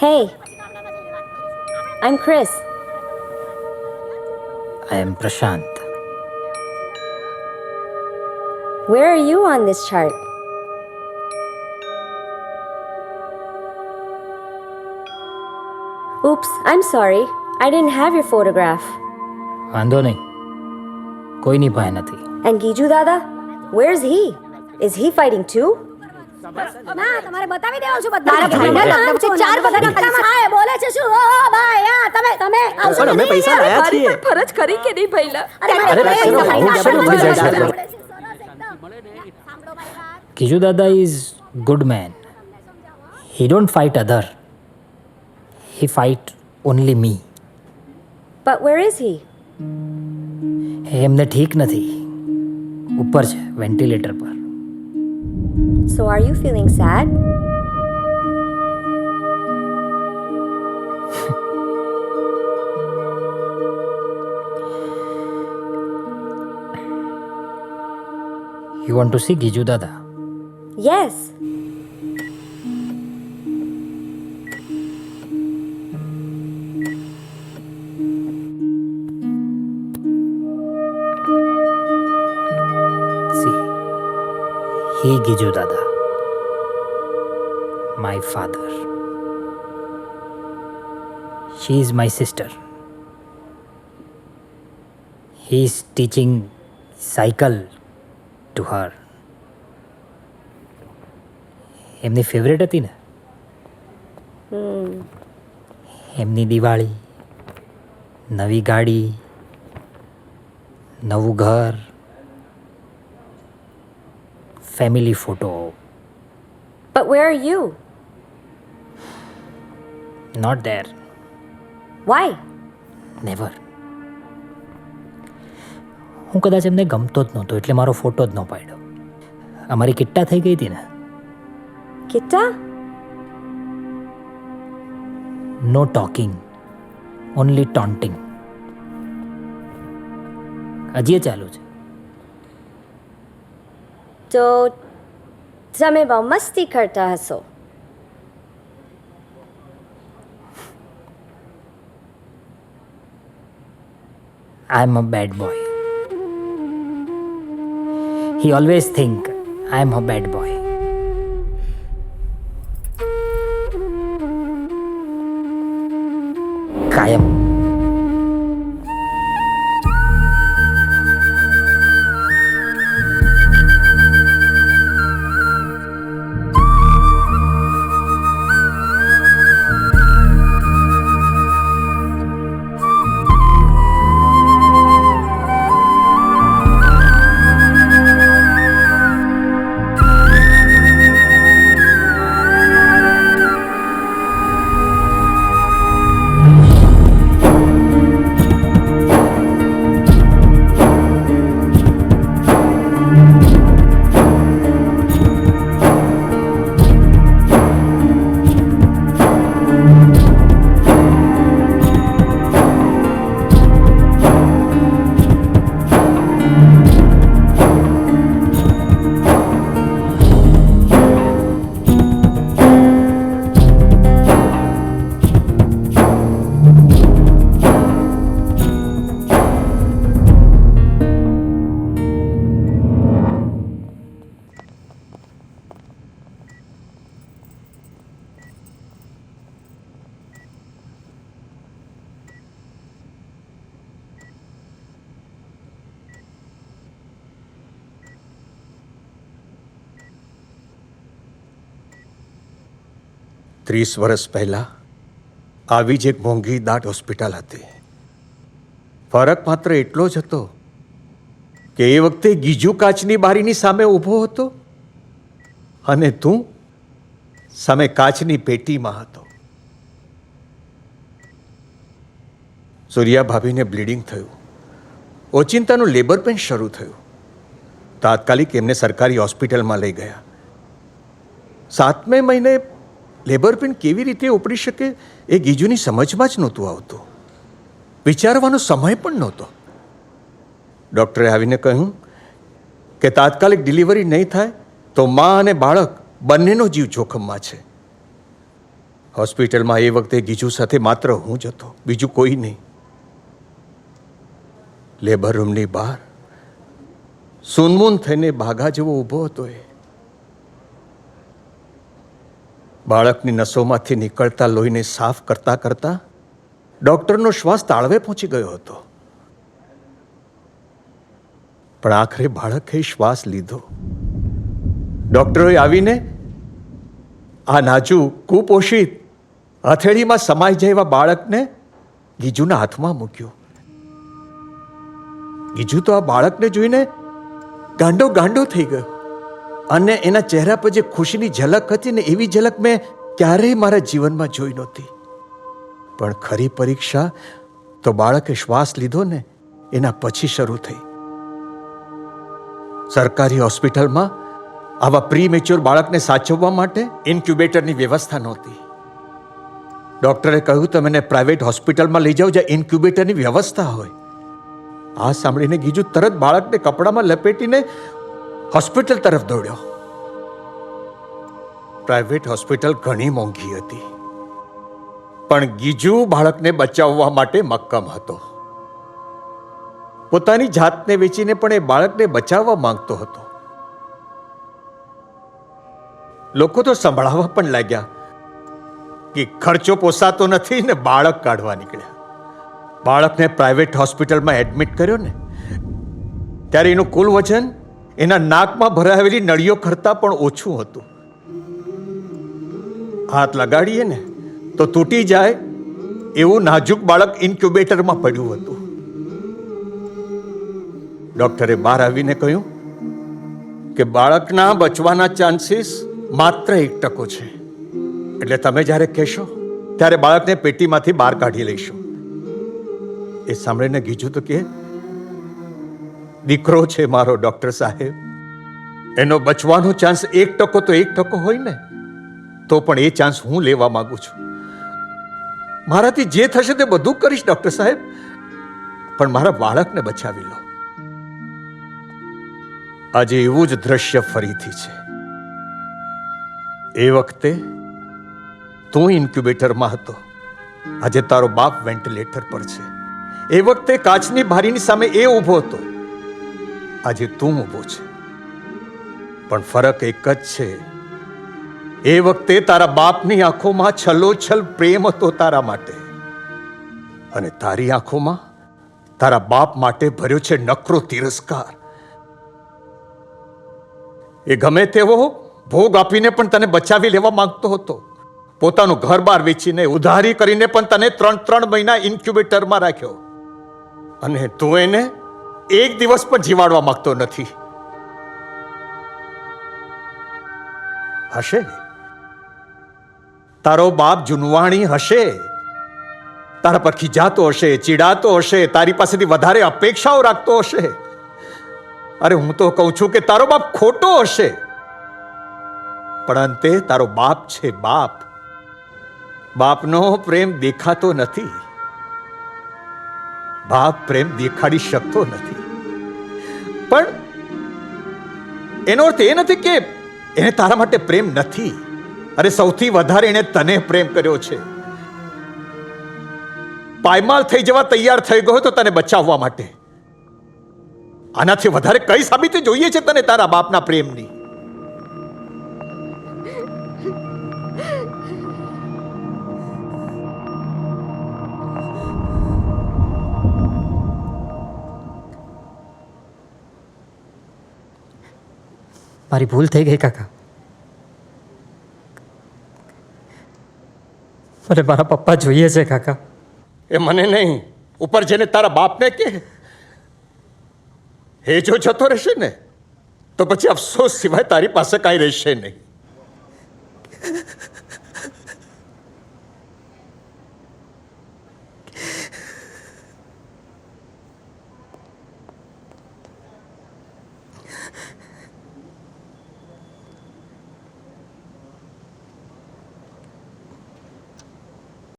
Hey, I'm Chris. I am Prashant. Where are you on this chart? Oops, I'm sorry. I didn't have your photograph. વાંધો નહીં, કોઈની પાસે નથી. And Giju Dada? Where's he? Is he fighting too? ના તમારે બતાવી દેવો છું બધા ભાઈના નામ છે ચાર બધાના ખાય બોલે છે શું ઓ ભાઈ આ તમે આવશો પણ અમે પૈસા લાયા છીએ. ફરજ કરી કે નહીં ભઈલા Giju Dada is good man. He don't fight other. He fight only me. But where is he? એમને ઠીક નથી, ઉપર છે વેન્ટિલેટર પર. So are you feeling sad? You want to see Giju Dada? Yes. See, he Giju Dada, my father. She is my sister. He is teaching cycle to her. એમની favourite હતી ને, એમની દિવાળી, નવી ગાડી, નવું ઘર, family photo. But where are you? Not there. Why? Never. હું કદાચ એમને ગમતો જ નહોતો એટલે મારો ફોટો જ ન પાડ્યો. અમારી કિટ્ટા થઈ ગઈ હતી ને. Kitta? નો ટોકિંગ, ઓનલી ટોન્ટિંગ. હજી એ ચાલુ છે. તો તમે બહુ મસ્તી કરતા હશો. I am a bad boy. He always think I am a bad boy. કાયમ. ત્રીસ વર્ષ પહેલાં આવી જ એક મોંઘી દાટ હોસ્પિટલ હતી. ફરક માત્ર એટલો જ હતો કે એ વખતે ગીજુ કાચની બારીની સામે ઊભો હતો અને તું સામે કાચની પેટીમાં હતો. સૂર્યા ભાભીને બ્લીડિંગ થયું, ઓચિંતાનું લેબર પેન શરૂ થયું. તાત્કાલિક એમને સરકારી હોસ્પિટલમાં લઈ ગયા. 7મે મહિને લેબર પેન કેવી રીતે ઉપડી શકે એ ગીજુની સમજમાં જ નહોતું આવતું. વિચારવાનો સમય પણ નહોતો. ડૉક્ટરે આવીને કહ્યું કે તાત્કાલિક ડિલિવરી નહીં થાય તો મા અને બાળક બંનેનો જીવ જોખમમાં છે. હોસ્પિટલમાં એ વખતે ગીજુ સાથે માત્ર હું જ હતો, બીજું કોઈ નહીં. લેબર રૂમની બહાર સૂનમૂન થઈને બાઘા જેવો ઊભો હતો. એ બાળકની નસોમાંથી નીકળતા લોહીને સાફ કરતા કરતા ડૉક્ટરનો શ્વાસ તાળવે પહોંચી ગયો હતો. પણ આખરે બાળકે શ્વાસ લીધો. ડૉક્ટરોએ આવીને આ નાજુક કુપોષિત હથેળીમાં સમાઈ જાય એવા બાળકને ગીજુના હાથમાં મૂક્યું. ગીજુ તો આ બાળકને જોઈને ગાંડો ગાંડો થઈ ગયો, અને એના ચહેરા પર જે ખુશીની ઝલક હતી ને, એવી ઝલક મેં ક્યારેય મારા જીવનમાં જોઈ નહોતી. પણ ખરી પરીક્ષા તો બાળકે શ્વાસ લીધો ને એના પછી શરૂ થઈ. સરકારી હોસ્પિટલમાં આવા પ્રીમેચ્યોર બાળકને સાચવવા માટે ઇન્ક્યુબેટરની વ્યવસ્થા નહોતી. ડૉક્ટરે કહ્યું તમે એને પ્રાઇવેટ હોસ્પિટલમાં લઈ જાઓ જ્યાં ઇન્ક્યુબેટરની વ્યવસ્થા હોય. આ સાંભળીને ગીજુ તરત બાળકને કપડામાં લપેટીને હોસ્પિટલ તરફ દોડ્યો. પ્રાઇવેટ હોસ્પિટલ ઘણી મોંઘી હતી, પણ ગીજુ બાળકને બચાવવા માટે મક્કમ હતો. પોતાની જાતને વેચીને પણ એ બાળકને બચાવવા માંગતો હતો. લોકો તો સંભળાવવા પણ લાગ્યા કે ખર્ચો પોસાતો નથી ને બાળક કાઢવા નીકળ્યા. બાળકને પ્રાઇવેટ હોસ્પિટલમાં એડમિટ કર્યો ને ત્યારે એનું કુલ વજન એના નાકમાં ભરાવેલી નળીઓ કરતાં પણ ઓછું હતું. હાથ લગાડીએ ને તો તૂટી જાય એવું નાજુક બાળક ઇન્ક્યુબેટરમાં પડ્યું હતું. ડૉક્ટરે બહાર આવીને કહ્યું કે બાળકના બચવાના ચાન્સીસ માત્ર 1% છે, એટલે તમે જ્યારે કહેશો ત્યારે બાળકને પેટીમાંથી બહાર કાઢી લઈશું. એ સાંભળીને ગીજુ તો કે દીકરો છે મારો ડૉક્ટર સાહેબ, એનો બચવાનો ચાન્સ 1% તો 1% હોય ને, તો પણ એ ચાન્સ હું લેવા માંગુ છું. મારાથી જે થશે તે બધું કરીશ ડૉક્ટર સાહેબ, પણ મારા બાળકને બચાવી લો. આજે એવું જ દ્રશ્ય ફરીથી છે. એ વખતે તું ઇન્ક્યુબેટરમાં હતો, આજે તારો બાપ વેન્ટિલેટર પર છે. એ વખતે કાચની બારીની સામે એ ઊભો હતો, આજે તું ઊભો છે. પણ ફરક એક જ છે, એ વખતે તારા બાપની આંખોમાં છલોછલ પ્રેમ હતો તારા માટે, અને તારી આંખોમાં તારા બાપ માટે ભર્યો છે નકરો તિરસ્કાર. એ ગમે તેવો ભોગ આપીને પણ તને બચાવી લેવા માંગતો હતો. પોતાનું ઘર બાર વેચીને ઉધારી કરીને પણ તને 3 મહિના ઇન્ક્યુબેટરમાં રાખ્યો, અને તું એને એક દિવસ પણ જીવાડવા માંગતો નથી. હશે તારો બાપ જુનવાણી હશે, તારા પર ખીજાતો હશે, ચીડાતો હશે, તારી પાસેથી વધારે અપેક્ષાઓ રાખતો હશે. અરે હું તો કહું છું કે તારો બાપ ખોટો હશે, પણ અંતે તારો બાપ છે બાપ. બાપનો પ્રેમ દેખાતો નથી, બાપ પ્રેમ દેખાડી શકતો નથી. પણ એનો અર્થ એ નથી કે એને તારા માટે પ્રેમ નથી. અરે સૌથી વધારે એને તને પ્રેમ કર્યો છે. પાયમાલ થઈ જવા તૈયાર થઈ ગયો તો તને બચાવવા માટે. આનાથી વધારે કઈ સાબિતી જોઈએ છે તને તારા બાપના પ્રેમની? મારી ભૂલ થઈ ગઈ કાકા. મને મારા પપ્પા જોઈએ છે કાકા. એ મને નહીં, ઉપર જઈને તારા બાપને કે. એ જો જતો રહેશે ને તો પછી અફસોસ સિવાય તારી પાસે કાંઈ રહેશે નહીં.